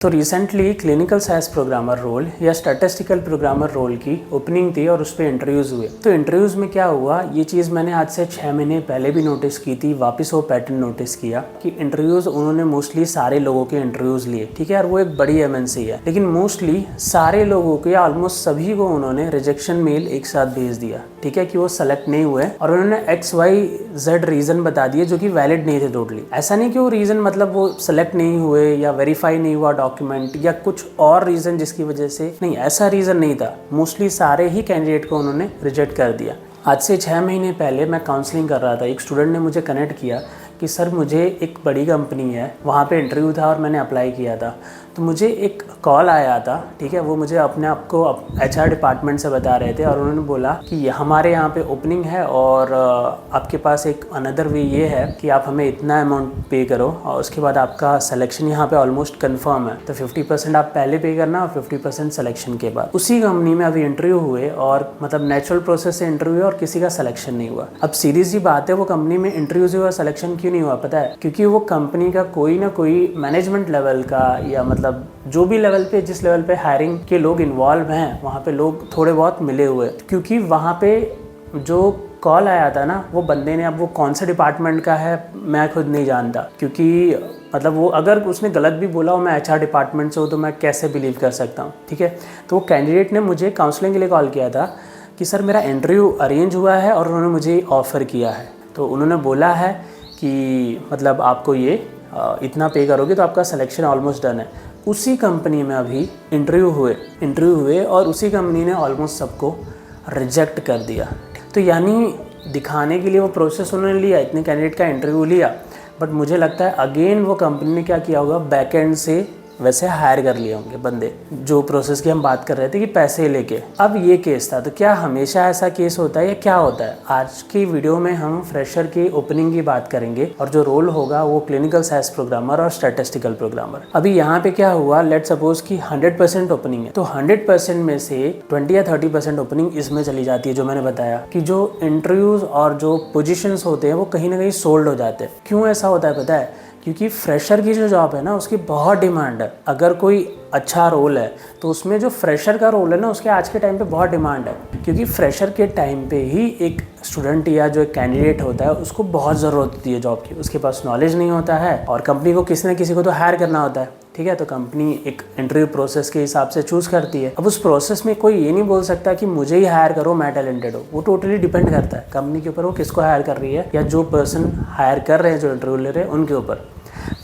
तो recently clinical science programmer role या statistical programmer role की ओपनिंग थी और उस पर इंटरव्यूज़ हुए। तो इंटरव्यूज़ में क्या हुआ, ये चीज़ मैंने आज से 6 महीने पहले भी नोटिस की थी, वापस वो पैटर्न नोटिस किया कि इंटरव्यूज़ उन्होंने मोस्टली सारे लोगों के इंटरव्यूज़ लिए, ठीक है, और वो एक बड़ी एमएनसी है, लेकिन मोस्टली सारे लोगों के ऑलमोस्ट सभी को उन्होंने रिजेक्शन मेल एक साथ भेज दिया, ठीक है, कि वो सेलेक्ट नहीं हुए और उन्होंने XYZ रीज़न बता दिए जो कि वैलिड नहीं थे टोटली। ऐसा नहीं कि वो रीज़न मतलब वो सेलेक्ट नहीं हुए या वेरीफाई नहीं हुआ डॉक्यूमेंट या कुछ और रीज़न जिसकी वजह से, नहीं, ऐसा रीज़न नहीं था। मोस्टली सारे ही कैंडिडेट को उन्होंने रिजेक्ट कर दिया। आज से 6 महीने पहले मैं काउंसलिंग कर रहा था, एक स्टूडेंट ने मुझे कनेक्ट किया कि सर मुझे एक बड़ी कंपनी है, वहाँ पे इंटरव्यू था और मैंने अप्लाई किया था, तो मुझे एक कॉल आया था, ठीक है, वो मुझे अपने आप को HR डिपार्टमेंट से बता रहे थे और उन्होंने बोला कि हमारे यहाँ पे ओपनिंग है और आपके पास एक अनदर वे ये है कि आप हमें इतना अमाउंट पे करो और उसके बाद आपका सिलेक्शन यहाँ पे ऑलमोस्ट कंफर्म है, तो 50% आप पहले पे करना और 50% सिलेक्शन के बाद। उसी कंपनी में अभी इंटरव्यू हुए और मतलब नेचुरल प्रोसेस से इंटरव्यू और किसी का सिलेक्शन नहीं हुआ। अब सीधी सी बात है, वो कंपनी में इंटरव्यूज हुआ, सिलेक्शन क्यों नहीं हुआ पता है? क्योंकि वो कंपनी का कोई ना कोई मैनेजमेंट लेवल का या मतलब जो भी लेवल पे, जिस लेवल पे हायरिंग के लोग इन्वॉल्व हैं, वहाँ पे लोग थोड़े बहुत मिले हुए, क्योंकि वहाँ पे जो कॉल आया था ना, वो बंदे ने, अब वो कौन से डिपार्टमेंट का है मैं खुद नहीं जानता, क्योंकि मतलब वो अगर उसने गलत भी बोला हो मैं HR डिपार्टमेंट से हूँ तो मैं कैसे बिलीव कर सकता हूँ, ठीक है। तो वो कैंडिडेट ने मुझे काउंसलिंग के लिए कॉल किया था कि सर मेरा इंटरव्यू अरेंज हुआ है और उन्होंने मुझे ऑफ़र किया है, तो उन्होंने बोला है कि मतलब आपको ये इतना पे करोगे तो आपका सिलेक्शन ऑलमोस्ट डन है। उसी कंपनी में अभी इंटरव्यू हुए और उसी कंपनी ने ऑलमोस्ट सबको रिजेक्ट कर दिया। तो यानी दिखाने के लिए वो प्रोसेस उन्होंने लिया, इतने कैंडिडेट का इंटरव्यू लिया, बट मुझे लगता है अगेन वो कंपनी ने क्या किया होगा, बैकएंड से वैसे हायर कर लिए होंगे बंदे, जो प्रोसेस की हम बात कर रहे थे कि पैसे लेके। अब ये केस था, तो क्या हमेशा ऐसा केस होता है या क्या होता है? आज की वीडियो में हम फ्रेशर की ओपनिंग की बात करेंगे और जो रोल होगा वो क्लिनिकल साइंस प्रोग्रामर और स्टैटिस्टिकल प्रोग्रामर। अभी यहाँ पे क्या हुआ, लेट सपोज कि 100% ओपनिंग है, तो 100% में से 20 या 30% ओपनिंग इसमें चली जाती है, जो मैंने बताया कि जो इंटरव्यूज और जो पोजिशंस होते हैं वो कहीं ना कहीं सोल्ड हो जाते हैं। क्यों ऐसा होता है पता है? क्योंकि फ्रेशर की जो जॉब है ना, उसकी बहुत डिमांड है। अगर कोई अच्छा रोल है तो उसमें जो फ्रेशर का रोल है ना, उसके आज के टाइम पे बहुत डिमांड है, क्योंकि फ्रेशर के टाइम पे ही एक स्टूडेंट या जो एक कैंडिडेट होता है उसको बहुत ज़रूरत होती है जॉब की। उसके पास नॉलेज नहीं होता है और कंपनी को किसी न किसी को तो हायर करना होता है, ठीक है। तो कंपनी एक इंटरव्यू प्रोसेस के हिसाब से चूज़ करती है। अब उस प्रोसेस में कोई ये नहीं बोल सकता कि मुझे ही हायर करो, मैं टैलेंटेड हूँ। वो टोटली डिपेंड करता है कंपनी के ऊपर, वो किसको हायर कर रही है या जो पर्सन हायर कर रहे हैं, जो इंटरव्यू ले रहे हैं, उनके ऊपर।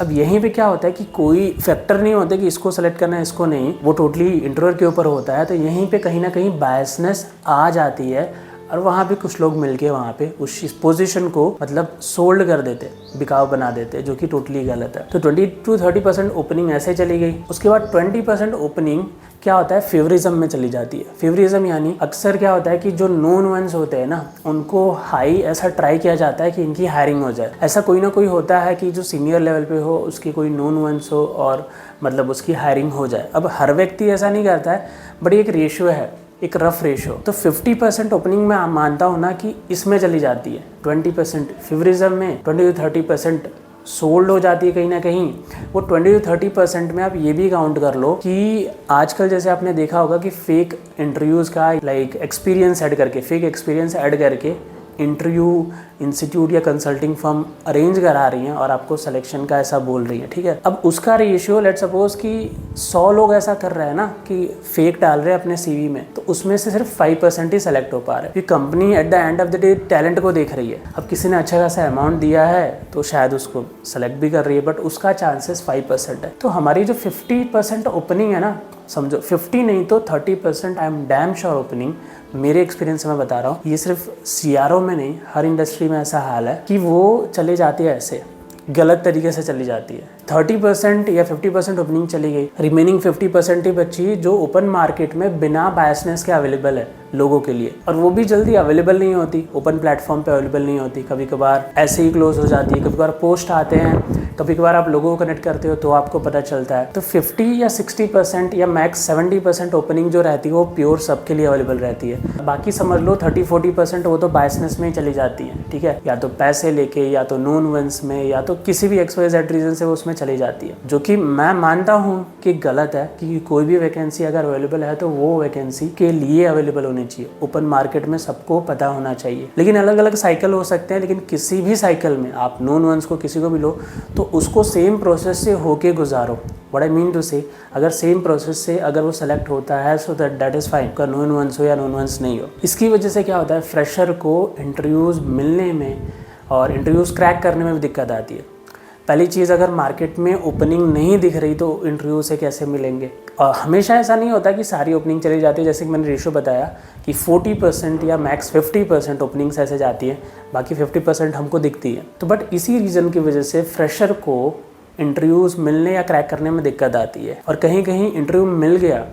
अब यहीं पे क्या होता है कि कोई फैक्टर नहीं होता कि इसको सेलेक्ट करना है इसको नहीं, वो टोटली इंटरव्यूअर के ऊपर होता है। तो यहीं पे कहीं ना कहीं बायसनेस आ जाती है और वहाँ पे कुछ लोग मिलके वहाँ पे उस पोजीशन को मतलब सोल्ड कर देते, बिकाऊ बना देते, जो कि टोटली गलत है। तो 20 to 30% ओपनिंग ऐसे चली गई। उसके बाद 20% ओपनिंग क्या होता है, फेवरिज्म में चली जाती है। फेवरिज्म यानी अक्सर क्या होता है कि जो नोन वंस होते हैं ना, उनको हाई ऐसा ट्राई किया जाता है कि इनकी हायरिंग हो जाए। ऐसा कोई ना कोई होता है कि जो सीनियर लेवल पे हो, उसकी कोई नोन वंस हो और मतलब उसकी हायरिंग हो जाए। अब हर व्यक्ति ऐसा नहीं करता है, बट एक रेशियो है, एक रफ रेशो। तो 50% ओपनिंग में मानता हूँ ना कि इसमें चली जाती है, 20% फेवरिज्म में, 20 to 30% सोल्ड हो जाती है कहीं ना कहीं। वो 20 to 30% में आप ये भी काउंट कर लो कि आजकल जैसे आपने देखा होगा कि फेक इंटरव्यूज़ का फेक एक्सपीरियंस ऐड करके इंटरव्यू इंस्टीट्यूट या कंसल्टिंग फर्म अरेंज करा रही हैं और आपको सिलेक्शन का ऐसा बोल रही है, ठीक है। अब उसका रेशियो लेट सपोज कि 100 लोग ऐसा कर रहे हैं ना कि फेक डाल रहे हैं अपने CV में, तो उसमें से सिर्फ 5% ही सेलेक्ट हो पा रहे हैं, क्योंकि company at the end of the day talent को देख रही है। अब किसी ने अच्छा खासा अमाउंट दिया है तो शायद उसको सेलेक्ट भी कर रही है, बट उसका चांसेस 5% है। तो हमारी जो 50% ओपनिंग है ना, समझो 50 नहीं तो 30%, I am damn sure opening, मेरे एक्सपीरियंस से मैं बता रहा हूँ, ये सिर्फ CRO में नहीं, हर इंडस्ट्री में ऐसा हाल है कि वो चले जाती है ऐसे गलत तरीके से चली जाती है। 30% या 50% ओपनिंग चली गई, रिमेनिंग 50% ही बची जो ओपन मार्केट में बिना बायसनेस के अवेलेबल है लोगों के लिए, और वो भी जल्दी अवेलेबल नहीं होती, ओपन प्लेटफॉर्म पे अवेलेबल नहीं होती, कभी कभार ऐसे ही क्लोज हो जाती है, कभी कभार पोस्ट आते हैं कभी कभार आप लोगों को कनेक्ट करते हो तो आपको पता चलता है। तो 50 या 60% या मैक्स 70% ओपनिंग जो रहती है वो प्योर सबके लिए अवेलेबल रहती है। बाकी समझ लो 30-40% वो तो बायसनेस में ही चली जाती है, ठीक है, या तो पैसे लेके, या तो नोन वंस में, या तो किसी भी XYZ रीजन से वो उसमें चली जाती है, जो कि मैं मानता हूँ कि गलत है। कि कोई भी वैकेंसी अगर अवेलेबल है तो वो वैकेंसी के लिए अवेलेबल होनी चाहिए, ओपन मार्केट में सबको पता होना चाहिए। लेकिन अलग अलग साइकिल हो सकते हैं, लेकिन किसी भी साइकिल में आप नोन वंस को किसी को भी लो तो उसको सेम प्रोसेस से होके गुजारो। व्हाट आई मीन टू से, अगर सेम प्रोसेस से अगर वो सेलेक्ट होता है सो दैट इज़ फाइन, का नॉन वंस हो या नॉन वंस नहीं हो। इसकी वजह से क्या होता है, फ्रेशर को इंटरव्यूज़ मिलने में और इंटरव्यूज़ क्रैक करने में भी दिक्कत आती है। पहली चीज़, अगर मार्केट में ओपनिंग नहीं दिख रही तो इंटरव्यू से कैसे मिलेंगे। और हमेशा ऐसा नहीं होता कि सारी ओपनिंग चली जाती है, जैसे कि मैंने रेशो बताया कि 40% या मैक्स 50% ओपनिंग्स ऐसे जाती है, बाकी 50% हमको दिखती है। तो बट इसी रीज़न की वजह से फ्रेशर को इंटरव्यूज़ मिलने या क्रैक करने में दिक्कत आती है। और कहीं कहीं इंटरव्यू मिल गया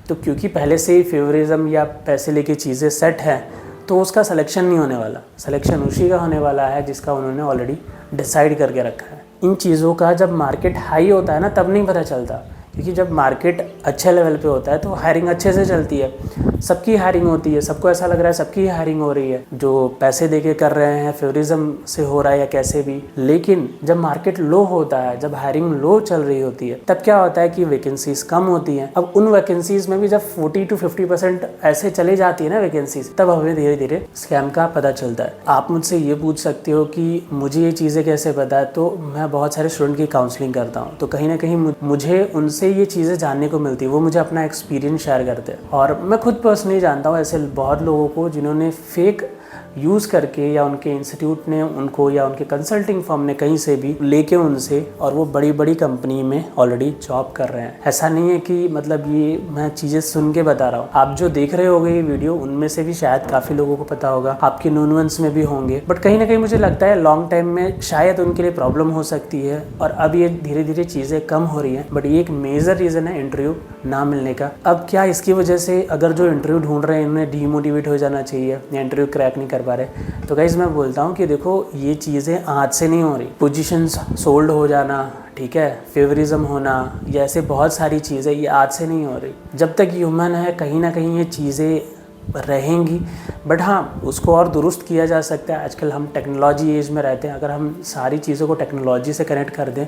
तो क्योंकि पहले से ही फेवरिज्म या पैसे लेके चीज़ें सेट हैं तो उसका सिलेक्शन नहीं होने वाला। सिलेक्शन उसी का होने वाला है जिसका उन्होंने ऑलरेडी डिसाइड करके रखा है। इन चीज़ों का जब मार्केट हाई होता है ना तब नहीं पता चलता, क्योंकि जब मार्केट अच्छे लेवल पे होता है तो हायरिंग अच्छे से चलती है, सबकी हायरिंग होती है, सबको ऐसा लग रहा है सबकी हायरिंग हो रही है, जो पैसे देके कर रहे हैं फेवरिज्म से हो रहा है या कैसे भी। लेकिन जब मार्केट लो होता है, जब हायरिंग लो चल रही होती है, तब क्या होता है कि वैकेंसीज कम होती हैं। अब उन वैकेंसीज में भी जब 40 to 50% ऐसे चली जाती है ना वैकेंसीज, तब हमें धीरे धीरे स्कैम का पता चलता है। आप मुझसे ये पूछ सकते हो कि मुझे ये चीज़ें कैसे पता है, तो मैं बहुत सारे स्टूडेंट की काउंसलिंग करता हूँ, तो कहीं ना कहीं मुझे उनसे ये चीज़ें जानने को मिलती है, वो मुझे अपना एक्सपीरियंस शेयर करते हैं। और मैं खुद पर्सनली जानता हूँ ऐसे बहुत लोगों को जिन्होंने फेक यूज़ करके या उनके इंस्टीट्यूट ने उनको या उनके कंसल्टिंग फर्म ने कहीं से भी लेके उनसे, और वो बड़ी बड़ी कंपनी में ऑलरेडी जॉब कर रहे हैं। ऐसा नहीं है कि मतलब ये मैं चीज़ें सुन के बता रहा हूँ, आप जो देख रहे होंगे ये वीडियो उनमें से भी शायद काफ़ी लोगों को पता होगा, आपके नोन वंस में भी होंगे, बट कहीं ना कहीं मुझे लगता है लॉन्ग टाइम में शायद उनके लिए प्रॉब्लम हो सकती है। और अब ये धीरे धीरे चीज़ें कम हो रही हैं, बट ये एक मेजर रीज़न है इंटरव्यू ना मिलने का। अब क्या इसकी वजह से अगर जो इंटरव्यू ढूंढ रहे हैं उन्हें डीमोटिवेट हो जाना चाहिए या इंटरव्यू क्रैक नहीं कर पा रहे, तो गाइस मैं बोलता हूँ कि देखो ये चीज़ें आज से नहीं हो रही। पोजीशंस सोल्ड हो जाना, ठीक है, फेवरिज्म होना, या ऐसे बहुत सारी चीज़ें ये आज से नहीं हो रही। जब तक ह्यूमन है कहीं ना कहीं ये चीज़ें रहेंगी, बट हाँ उसको और दुरुस्त किया जा सकता है। आजकल हम टेक्नोलॉजी एज में रहते हैं, अगर हम सारी चीज़ों को टेक्नोलॉजी से कनेक्ट कर दें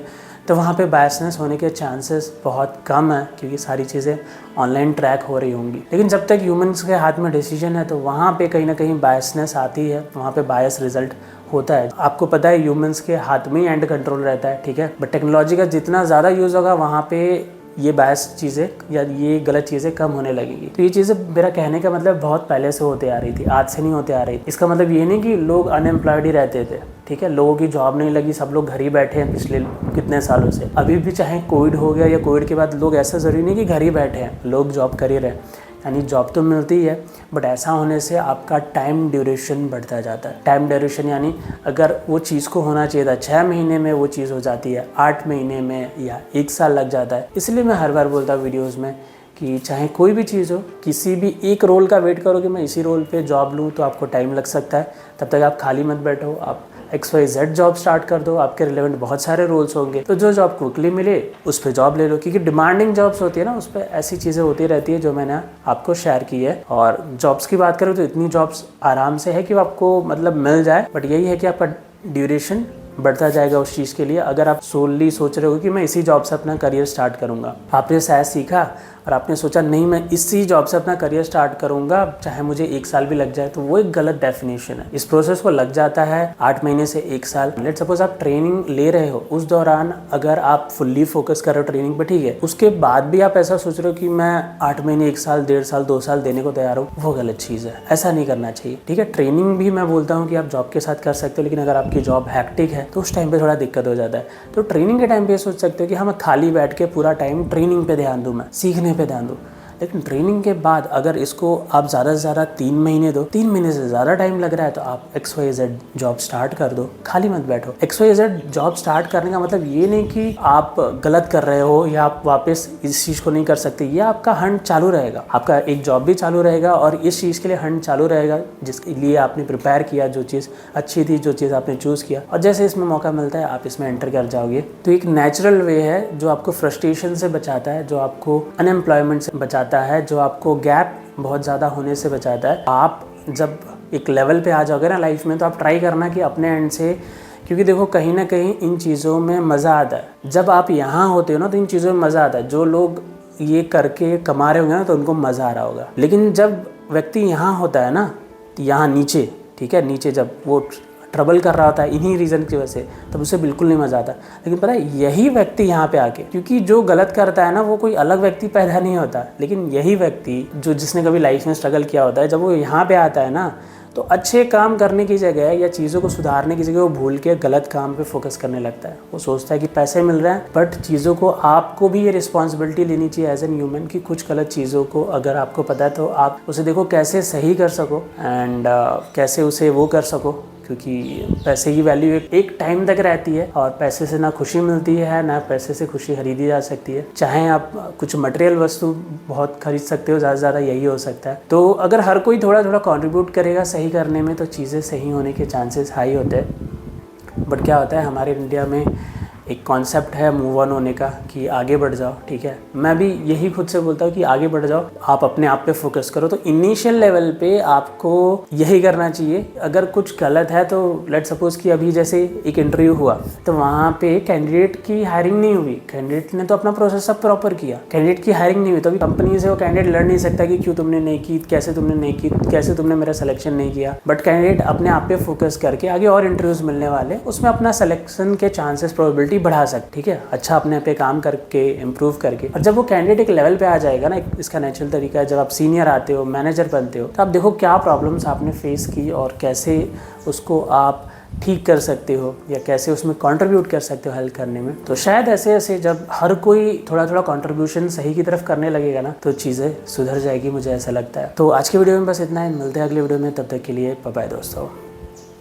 तो वहाँ पे बायसनेस होने के चांसेस बहुत कम है, क्योंकि सारी चीज़ें ऑनलाइन ट्रैक हो रही होंगी। लेकिन जब तक ह्यूमंस के हाथ में डिसीजन है तो वहाँ पे कहीं ना कहीं बायसनेस आती है, वहाँ पे बायस रिजल्ट होता है। आपको पता है ह्यूमंस के हाथ में ही एंड कंट्रोल रहता है, ठीक है, बट टेक्नोलॉजी का जितना ज़्यादा यूज़ होगा वहाँ पे ये बायस चीज़ें या ये गलत चीज़ें कम होने लगेगी। तो ये चीज़ें मेरा कहने का मतलब बहुत पहले से होते आ रही थी, आज से नहीं होते आ रही। इसका मतलब ये नहीं कि लोग अनएम्प्लॉयड ही रहते थे, ठीक है, लोगों की जॉब नहीं लगी, सब लोग घर ही बैठे हैं पिछले कितने सालों से। अभी भी चाहे कोविड हो गया या कोविड के बाद लोग ऐसा ज़रूरी नहीं कि घर ही बैठे हैं, लोग जॉब कर ही रहे हैं, यानी जॉब तो मिलती है, बट ऐसा होने से आपका टाइम ड्यूरेशन बढ़ता जाता है। टाइम ड्यूरेशन यानी अगर वो चीज़ को होना चाहिए था 6 महीने में, वो चीज़ हो जाती है 8 महीने में या 1 साल लग जाता है। इसलिए मैं हर बार बोलता हूँ वीडियोज़ में कि चाहे कोई भी चीज़ हो, किसी भी एक रोल का वेट करो कि मैं इसी रोल पे जॉब लूँ तो आपको टाइम लग सकता है। तब तक आप खाली मत बैठो, आप XYZ जॉब स्टार्ट कर दो, आपके रिलेवेंट बहुत सारे रोल्स होंगे, तो जो जॉब क्विकली मिले उस पर जॉब ले लो, क्योंकि डिमांडिंग जॉब्स होती है ना, उस पर ऐसी चीज़ें होती रहती है जो मैंने आपको शेयर की है। और जॉब्स की बात करूँ तो इतनी जॉब्स आराम से है कि आपको मतलब मिल जाए, बट यही है कि आपका ड्यूरेशन बढ़ता जाएगा उस चीज़ के लिए। अगर आप सोलली सोच रहे हो कि मैं इसी जॉब से अपना करियर स्टार्ट करूँगा, आपने शायद सीखा और आपने सोचा नहीं मैं इसी जॉब से अपना करियर स्टार्ट करूँगा चाहे मुझे 1 साल भी लग जाए, तो वो एक गलत डेफिनेशन है। इस प्रोसेस को लग जाता है 8 महीने से 1 साल। लेट सपोज आप ट्रेनिंग ले रहे हो, उस दौरान अगर आप फुल्ली फोकस कर रहे हो ट्रेनिंग पे, ठीक है, उसके बाद भी आप ऐसा सोच रहे हो कि मैं 8 महीने 1 साल 1.5 साल 2 साल देने को तैयार हूँ, वो गलत चीज़ है, ऐसा नहीं करना चाहिए, ठीक है। ट्रेनिंग भी मैं बोलता हूँ कि आप जॉब के साथ कर सकते हो, लेकिन अगर आपकी जॉब हैक्टिक है तो उस टाइम पे थोड़ा दिक्कत हो जाता है। तो ट्रेनिंग के टाइम पे सोच सकते हो कि हाँ मैं खाली बैठ के पूरा टाइम ट्रेनिंग पे ध्यान दूँ, मैं सीखने पे ध्यान दूँ, लेकिन ट्रेनिंग के बाद अगर इसको आप ज़्यादा से ज़्यादा 3 महीने दो, 3 महीने से ज़्यादा टाइम लग रहा है तो आप XYZ जॉब स्टार्ट कर दो, खाली मत बैठो। XYZ जॉब स्टार्ट करने का मतलब ये नहीं कि आप गलत कर रहे हो या आप वापस इस चीज़ को नहीं कर सकते। ये आपका हंट चालू रहेगा, आपका एक जॉब भी चालू रहेगा और इस चीज़ के लिए हंट चालू रहेगा जिसके लिए आपने प्रिपेयर किया, जो चीज़ अच्छी थी, जो चीज़ आपने चूज़ किया, और जैसे इसमें मौका मिलता है आप इसमें एंटर कर जाओगे। तो एक नेचुरल वे है जो आपको फ्रस्ट्रेशन से बचाता है, जो आपको अनएम्प्लॉयमेंट से बचाता है, जो आपको गैप बहुत ज़्यादा होने से बचाता है। आप जब एक लेवल पे आ जाओगे ना लाइफ में, तो आप ट्राई करना कि अपने एंड से, क्योंकि देखो कहीं ना कहीं इन चीज़ों में मज़ा आता है। जब आप यहाँ होते हो ना तो इन चीज़ों में मज़ा आता है। जो लोग ये करके कमा रहे होंगे ना तो उनको मज़ा आ रहा होगा, लेकिन जब व्यक्ति यहाँ होता है ना, यहाँ नीचे, ठीक है, नीचे जब वो ट्रबल कर रहा होता है इन्हीं रीज़न की वजह से, तब उसे बिल्कुल नहीं मज़ा आता। लेकिन पता है यही व्यक्ति यहाँ पे आके, क्योंकि जो गलत करता है ना वो कोई अलग व्यक्ति पैदा नहीं होता, लेकिन यही व्यक्ति जो जिसने कभी लाइफ में स्ट्रगल किया होता है, जब वो यहाँ पे आता है ना तो अच्छे काम करने की जगह या चीज़ों को सुधारने की जगह वो भूल के गलत काम पे फोकस करने लगता है। वो सोचता है कि पैसे मिल रहे हैं, बट चीज़ों को आपको भी ये रिस्पॉन्सिबिलिटी लेनी चाहिए एज एन ह्यूमन कि कुछ गलत चीज़ों को अगर आपको पता है तो आप उसे देखो कैसे सही कर सको एंड कैसे उसे वो कर सको, क्योंकि पैसे की वैल्यू एक टाइम तक रहती है और पैसे से ना खुशी मिलती है ना पैसे से खुशी खरीदी जा सकती है। चाहे आप कुछ मटेरियल वस्तु बहुत खरीद सकते हो, ज़्यादा से ज़्यादा यही हो सकता है। तो अगर हर कोई थोड़ा थोड़ा कंट्रीब्यूट करेगा सही करने में तो चीज़ें सही होने के चांसेस हाई होते हैं। बट क्या होता है हमारे इंडिया में एक कॉन्सेप्ट है मूव ऑन होने का कि आगे बढ़ जाओ, ठीक है। मैं भी यही खुद से बोलता हूँ कि आगे बढ़ जाओ, आप अपने आप पे फोकस करो। तो इनिशियल लेवल पे आपको यही करना चाहिए। अगर कुछ गलत है तो लेट सपोज कि अभी जैसे एक इंटरव्यू हुआ तो वहाँ पे कैंडिडेट की हायरिंग नहीं हुई, कैंडिडेट ने तो अपना प्रोसेस सब प्रॉपर किया, कैंडिडेट की हायरिंग नहीं हुई, तो अभी कंपनी से वो कैंडिडेट लड़ नहीं सकता कि क्यों तुमने नहीं की, कैसे तुमने नहीं की, कैसे तुमने मेरा सिलेक्शन नहीं किया। बट कैंडिडेट अपने आप पे फोकस करके आगे और इंटरव्यूज मिलने वाले, उसमें अपना सिलेक्शन के चांसेस प्रोबेबिलिटी बढ़ा सकते, ठीक है, अच्छा अपने पे काम करके इम्प्रूव करके। और जब वो कैंडिडेट एक लेवल पे आ जाएगा ना, इसका नेचुरल तरीका है, जब आप सीनियर आते हो, मैनेजर बनते हो, तो आप देखो क्या प्रॉब्लम्स आपने फेस की और कैसे उसको आप ठीक कर सकते हो या कैसे उसमें कंट्रीब्यूट कर सकते हो हेल्प करने में। तो शायद ऐसे ऐसे जब हर कोई थोड़ा थोड़ा कंट्रीब्यूशन सही की तरफ करने लगेगा ना तो चीज़ें सुधर जाएगी, मुझे ऐसा लगता है। तो आज के वीडियो में बस इतना ही, मिलते हैं अगले वीडियो में, तब तक के लिए बाय बाय दोस्तों।